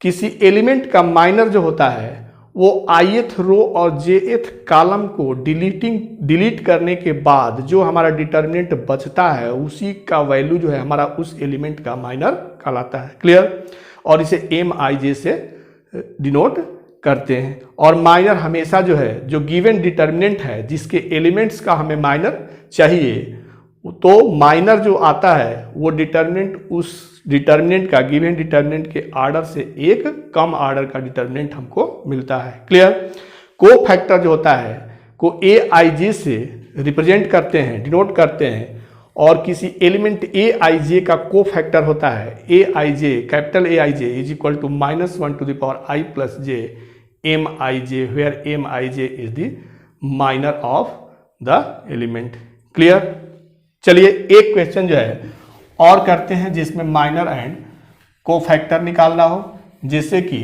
किसी एलिमेंट का माइनर जो होता है वो ith रो और jth कॉलम को डिलीट करने के बाद जो हमारा डिटर्मिनेंट बचता है उसी का वैल्यू जो है हमारा उस एलिमेंट का माइनर कहलाता है। क्लियर। और इसे MIJ से डिनोट करते हैं। और माइनर हमेशा जो है जो गिवन डिटर्मिनेंट है जिसके एलिमेंट्स का हमें माइनर चाहिए, तो माइनर जो आता है वो डिटर्मिनेंट उस डिटर्मिनेंट का गिवन डिटर्मिनेंट के ऑर्डर से एक कम ऑर्डर का डिटर्मिनेंट हमको मिलता है। क्लियर। कोफैक्टर जो होता है को AIJ से रिप्रेजेंट करते हैं, डिनोट करते हैं, और किसी एलिमेंट AIJ का कोफैक्टर होता है AIJ, capital AIJ is equal to -1 to the power I plus j MIJ, where MIJ is the minor of the element. Clear. चलिए एक क्वेश्चन जो है और करते हैं जिसमें माइनर एंड कोफैक्टर निकालना हो, जिससे कि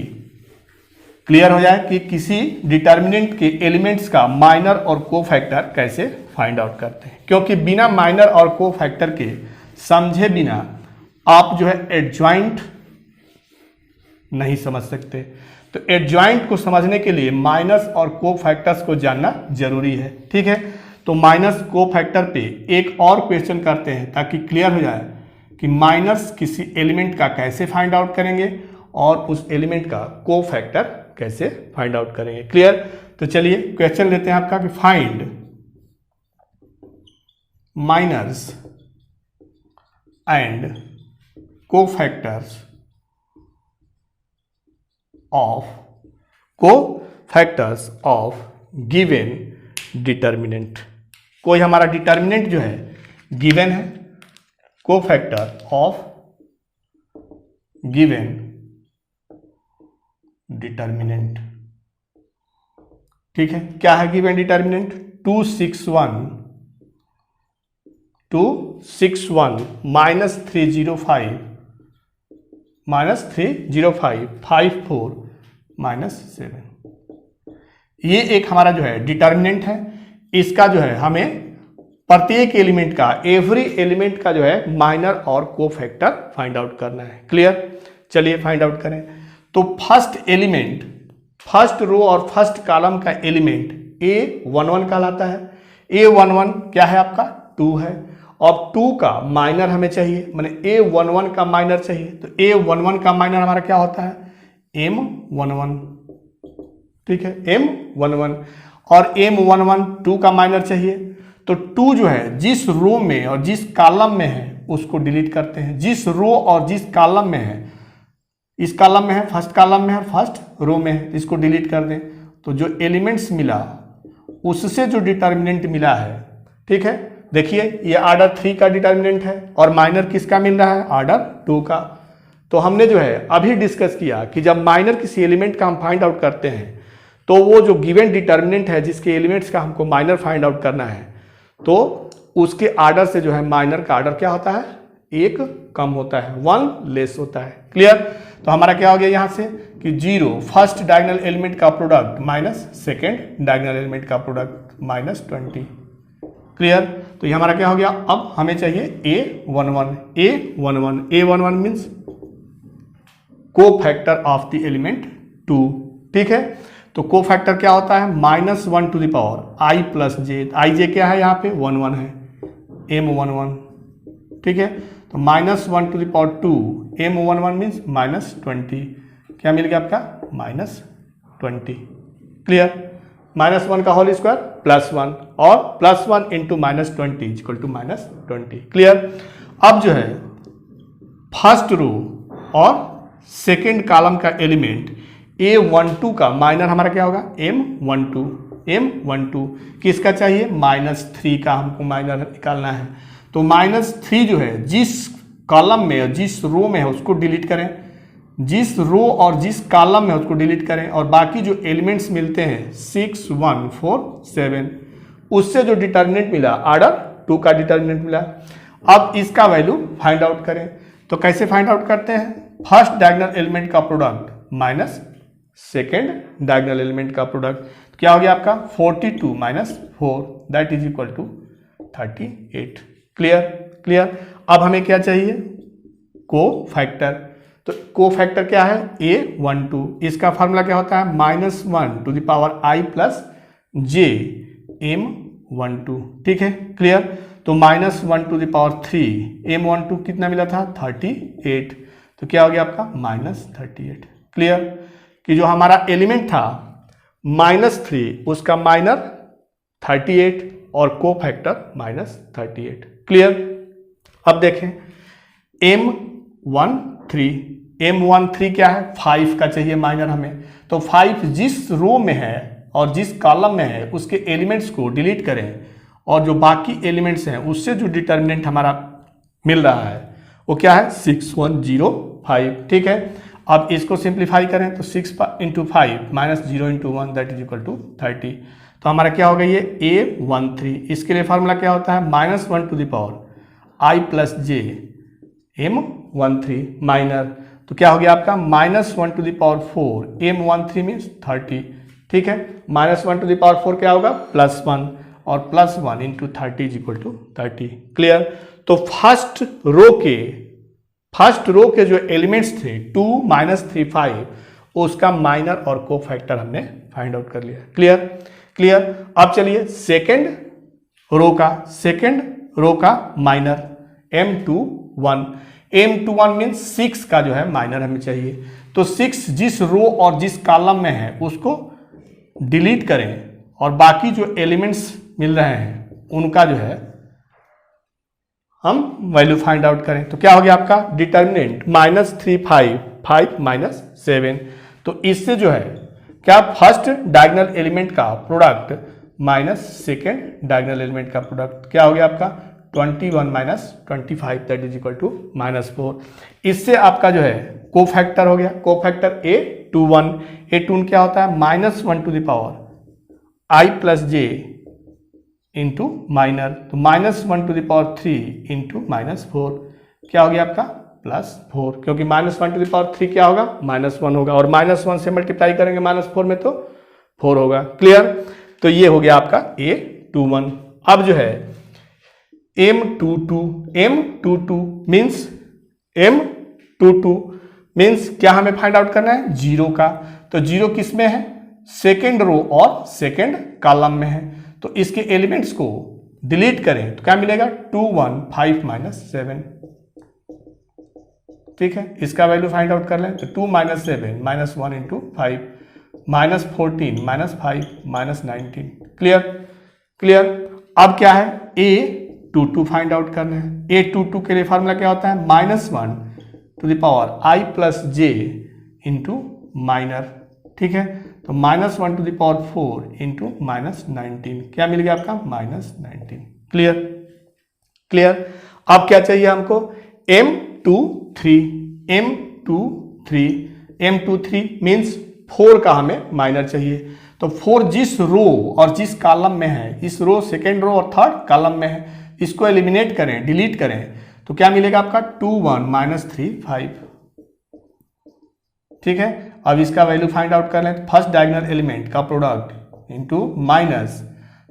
क्लियर हो जाए कि किसी डिटर्मिनेंट के एलिमेंट्स का माइनर और कोफैक्टर कैसे फाइंड आउट करते हैं। क्योंकि बिना माइनर और कोफैक्टर के समझे बिना आप जो है एडजॉइंट नहीं समझ सकते। तो एडजॉइंट को समझने के लिए माइनस और कोफैक्टर्स को जानना जरूरी है। ठीक है, तो माइनस कोफैक्टर पे एक और क्वेश्चन करते हैं ताकि क्लियर हो जाए कि माइनस किसी एलिमेंट का कैसे फाइंड आउट करेंगे और उस एलिमेंट का कोफैक्टर कैसे फाइंड आउट करेंगे। क्लियर। तो चलिए क्वेश्चन लेते हैं आपका कि find minors and cofactors of given determinant. कोई हमारा डिटर्मिनेंट जो है गिवन है, कोफैक्टर ऑफ गिवन डिटर्मिनेंट। ठीक है, क्या है गिवन डिटर्मिनेंट, 261 -305 -305 54 -7। ये एक हमारा जो है डिटर्मिनेंट है। इसका जो है हमें प्रत्येक एलिमेंट का, एवरी एलिमेंट का जो है माइनर और कोफैक्टर फाइंड आउट करना है। क्लियर। चलिए फाइंड आउट करें। तो फर्स्ट एलिमेंट, फर्स्ट रो और फर्स्ट कॉलम का एलिमेंट A11 कहलाता है। A11 क्या है आपका, 2 है। अब 2 का माइनर हमें चाहिए, माने A11 का माइनर चाहिए। तो A11 का माइनर हमारा क्या होता है, M11। ठीक है, M11। और M11 2 का माइनर चाहिए। तो 2 जो है जिस रो में और जिस कॉलम में है उसको डिलीट करते हैं। जिस रो और जिस कॉलम में है, इस कॉलम में है, फर्स्ट कॉलम में है, फर्स्ट रो में है, इसको डिलीट कर दें। तो जो एलिमेंट्स मिला उससे जो डिटर्मिनेंट मिला है, ठीक है, देखिए ये ऑर्डर 3 का डिटर्मिनेंट है और माइनर किसका मिल रहा है, ऑर्डर 2 का। तो हमने जो है अभी डिस्कस किया कि जब माइनर किसी एलिमेंट का हम फाइंड आउट करते हैं तो वो जो गिवन डिटर्मिनेंट है जिसके एलिमेंट्स का हमको माइनर फाइंड आउट करना है, तो उसके ऑर्डर से जो है माइनर का ऑर्डर क्या होता है, 1 कम होता है, 1 लेस होता है। क्लियर। तो हमारा क्या हो गया यहाँ से कि 0 फर्स्ट डायगोनल एलिमेंट का product minus second diagonal element का प्रोडक्ट माइनस 20। क्लियर। तो ये हमारा क्या हो गया, अब हमें चाहिए A11 मीन्स को फैक्टर ऑफ द एलिमेंट 2। ठीक है, तो को फैक्टर क्या होता है, -1 to the power I plus J. I J क्या है यहाँ पे 11 है, M11। ठीक है, तो -1 to the power 2 M11 means -20। क्या मिल गया आपका -20। क्लियर। -1 का होल स्क्वायर +1 और +1 इंटू -20 इक्वल टू -20। क्लियर। अब जो है फर्स्ट रो और सेकेंड कॉलम का एलिमेंट A12 का माइनर हमारा क्या होगा M12 किसका चाहिए, -3 का हमको माइनर निकालना है। तो -3 जो है जिस कॉलम में जिस रो में है उसको डिलीट करें, जिस रो और जिस कॉलम में उसको डिलीट करें, और बाकी जो एलिमेंट्स मिलते हैं 6 1 4 7 उससे जो डिटर्मिनेंट मिला ऑर्डर 2 का डिटर्मिनेंट मिला। अब इसका वैल्यू फाइंड आउट करें। तो कैसे फाइंड आउट करते हैं, फर्स्ट डायगोनल एलिमेंट का product minus second diagonal element का प्रोडक्ट क्या हो गया आपका 42 - 4 that is equal to 38। Clear. अब हमें क्या चाहिए, को फैक्टर। तो को फैक्टर क्या है A12, इसका फार्मूला क्या होता है -1 to the power I plus j M12। ठीक है, क्लियर। तो -1 टू द पावर 3 M12 कितना मिला था 38, तो क्या हो गया आपका -38। क्लियर, कि जो हमारा एलिमेंट था -3 उसका माइनर 38 और को फैक्टर -38। क्लियर। अब देखें M13 क्या है 5 का चाहिए माइनर हमें। तो 5 जिस रो में है और जिस कॉलम में है उसके एलिमेंट्स को डिलीट करें, और जो बाकी एलिमेंट्स हैं उससे जो डिटर्मिनेंट हमारा मिल रहा है वो क्या है 6105। ठीक है, अब इसको सिंप्लीफाई करें तो 6 × 5 -0 × 1 दैट इज इक्वल टू 30। तो हमारा क्या होगा ये A13। इसके लिए फार्मूला क्या होता है -1 to the power I plus j M13 minor. तो क्या हो गया आपका -1 to the power 4 M13 means 30। ठीक है, -1 टू द पावर 4 क्या होगा +1 और +1 into 30 is equal to 30। Clear. तो फर्स्ट रो के जो एलिमेंट्स थे 2 -3 5 उसका माइनर और को फैक्टर हमने फाइंड आउट कर लिया। क्लियर। अब चलिए सेकेंड रो का माइनर M21 मीन्स 6 का जो है माइनर हमें चाहिए। तो 6 जिस रो और जिस कॉलम में है उसको डिलीट करें, और बाकी जो एलिमेंट्स मिल रहे हैं उनका जो है हम वैल्यू फाइंड आउट करें। तो क्या हो गया आपका डिटर्मिनेंट -3 5 -7। तो इससे जो है क्या फर्स्ट डायगोनल एलिमेंट का product minus second diagonal element का प्रोडक्ट क्या हो गया आपका 21 - 25 दैट इज इक्वल टू -4। इससे आपका जो है को फैक्टर हो गया, को फैक्टर A21 क्या होता है -1 to the power I plus j into minor. तो -1 टू द पावर 3 इंटू -4 क्या हो गया आपका +4, क्योंकि -1 टू द पावर 3 क्या होगा -1 होगा, और -1 से मल्टीप्लाई करेंगे -4 में तो 4 होगा। क्लियर। तो ये हो गया आपका A21। अब जो है M22 मीन्स क्या हमें फाइंड आउट करना है 0 का। तो 0 किस में है सेकेंड रो और सेकेंड कॉलम में है। तो इसके एलिमेंट्स को डिलीट करें तो क्या मिलेगा 2 1 5 - 7। ठीक है, इसका वैल्यू फाइंड आउट कर लें तो 2 - 7 -1 × 5 -14 -5 -19। क्लियर। अब क्या है A22 फाइंड आउट करना है। A22 के लिए फार्मूला क्या होता है -1 to the power I plus j into minor. ठीक है, तो -1 टू द पावर 4 इंटू -19 क्या मिल गया आपका -19। क्लियर। अब क्या चाहिए हमको M23 मीन्स 4 का हमें माइनर चाहिए। तो 4 जिस रो और जिस कॉलम में है, इस रो सेकेंड रो और थर्ड कॉलम में है, इसको एलिमिनेट करें डिलीट करें तो क्या मिलेगा आपका 2 1 -3 5। ठीक है। अब इसका वैल्यू फाइंड आउट कर लें। फर्स्ट डायगोनल एलिमेंट का product into minus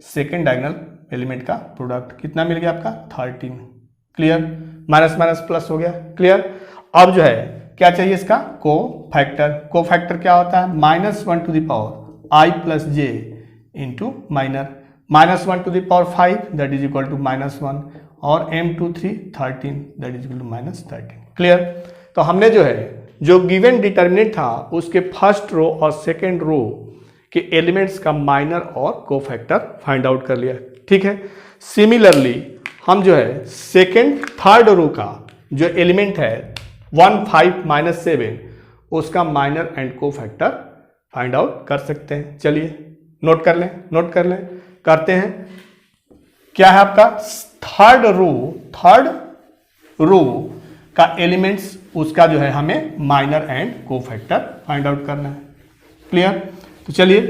second diagonal element का प्रोडक्ट, कितना मिल गया आपका 13। क्लियर, माइनस माइनस प्लस हो गया। क्लियर। अब जो है क्या चाहिए इसका को फैक्टर। को फैक्टर क्या होता है -1 to the power I plus j into minor, -1 to the power 5 that is equal to -1 और m23 13 दैट इज इक्वल टू -13। क्लियर। तो हमने जो है जो गिवन डिटर्मिनेंट था उसके फर्स्ट रो और सेकेंड रो के एलिमेंट्स का माइनर और को फैक्टर फाइंड आउट कर लिया। ठीक है। सिमिलरली हम जो है सेकेंड थर्ड रो का जो एलिमेंट है 1 5 -7 उसका माइनर एंड को फैक्टर फाइंड आउट कर सकते हैं। चलिए नोट कर लें, नोट कर लें, करते हैं। क्या है आपका थर्ड रो का एलिमेंट्स उसका जो है हमें माइनर एंड को फैक्टर फाइंड आउट करना है। क्लियर। तो चलिए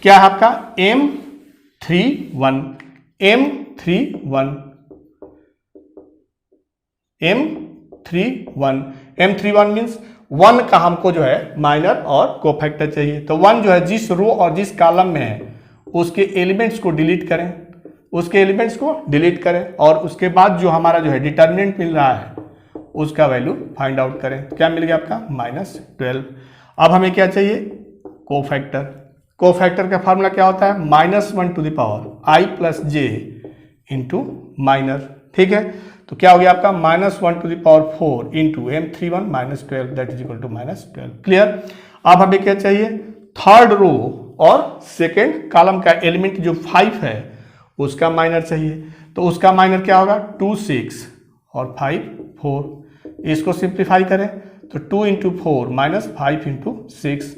क्या है आपका M31 मीन्स 1 का हमको जो है माइनर और को फैक्टर चाहिए। तो 1 जो है जिस रो और जिस कॉलम में है उसके एलिमेंट्स को डिलीट करें, उसके एलिमेंट्स को डिलीट करें और उसके बाद जो हमारा जो है डिटर्मिनेंट मिल रहा है उसका वैल्यू फाइंड आउट करें। क्या मिल गया आपका -12। अब हमें क्या चाहिए को फैक्टर। को फैक्टर का फार्मूला क्या होता है -1 to the power I plus j into minor. ठीक है। तो क्या हो गया आपका -1 to the power 4 into M31 -12 that is equal to -12। Clear. अब हमें क्या चाहिए थर्ड रो और सेकेंड कॉलम का एलिमेंट जो 5 है उसका माइनर चाहिए। तो उसका माइनर क्या होगा 2 6 और 5 4। इसको सिंप्लीफाई करें तो 2 into 4 -5 into 6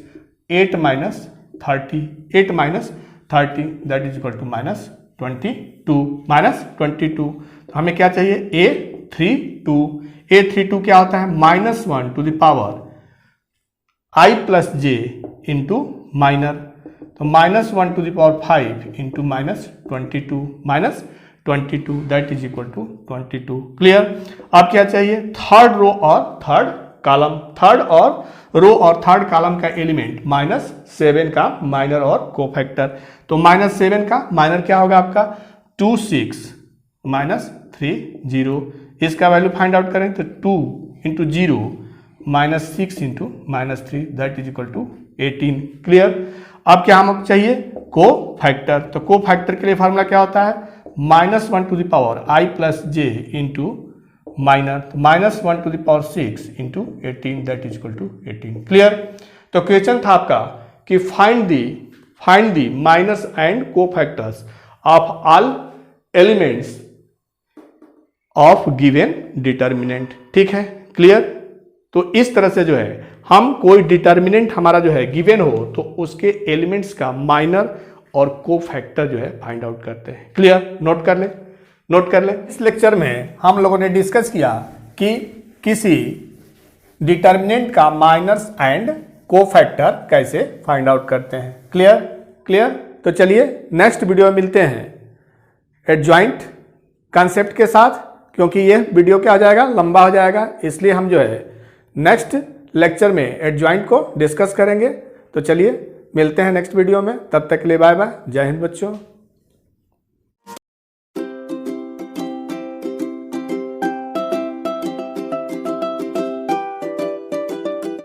8 -30 8 -30 that is equal to -22 तो हमें क्या चाहिए A32 क्या होता है -1 to the power I plus j into minor. तो -1 to the power 5 into -22 that is equal to 22। Clear. अब क्या चाहिए थर्ड रो और थर्ड कॉलम। थर्ड और रो और थर्ड कॉलम का एलिमेंट -7 का माइनर और को फैक्टर। तो -7 का माइनर क्या होगा आपका 2 6 -3 0। इसका वैल्यू फाइंड आउट करें तो 2 into 0 -6 into -3 that is equal to 18। Clear. अब क्या हमको चाहिए को फैक्टर। तो को फैक्टर के लिए फार्मूला क्या होता है -1 to the power I plus j into minor, -1 to the power 6 into 18 that is equal to 18। Clear. तो क्वेश्चन था आपका कि find the minus and cofactors of all elements of given determinant. ठीक है। Clear. तो इस तरह से जो है हम कोई डिटर्मिनेंट हमारा जो है गिवन हो तो उसके एलिमेंट्स का माइनर और को फैक्टर जो है फाइंड आउट करते हैं। क्लियर। नोट कर लें, नोट कर लें। इस लेक्चर में हम लोगों ने डिस्कस किया कि किसी डिटर्मिनेंट का माइनर्स एंड को फैक्टर कैसे फाइंड आउट करते हैं। Clear, clear. तो चलिए नेक्स्ट वीडियो में मिलते हैं एडजॉइंट कॉन्सेप्ट के साथ, क्योंकि ये वीडियो क्या हो जाएगा लंबा हो जाएगा, इसलिए हम जो है नेक्स्ट लेक्चर में एडजॉइंट को डिस्कस करेंगे। तो चलिए मिलते हैं नेक्स्ट वीडियो में, तब तक के लिए बाय बाय, जय हिंद बच्चों।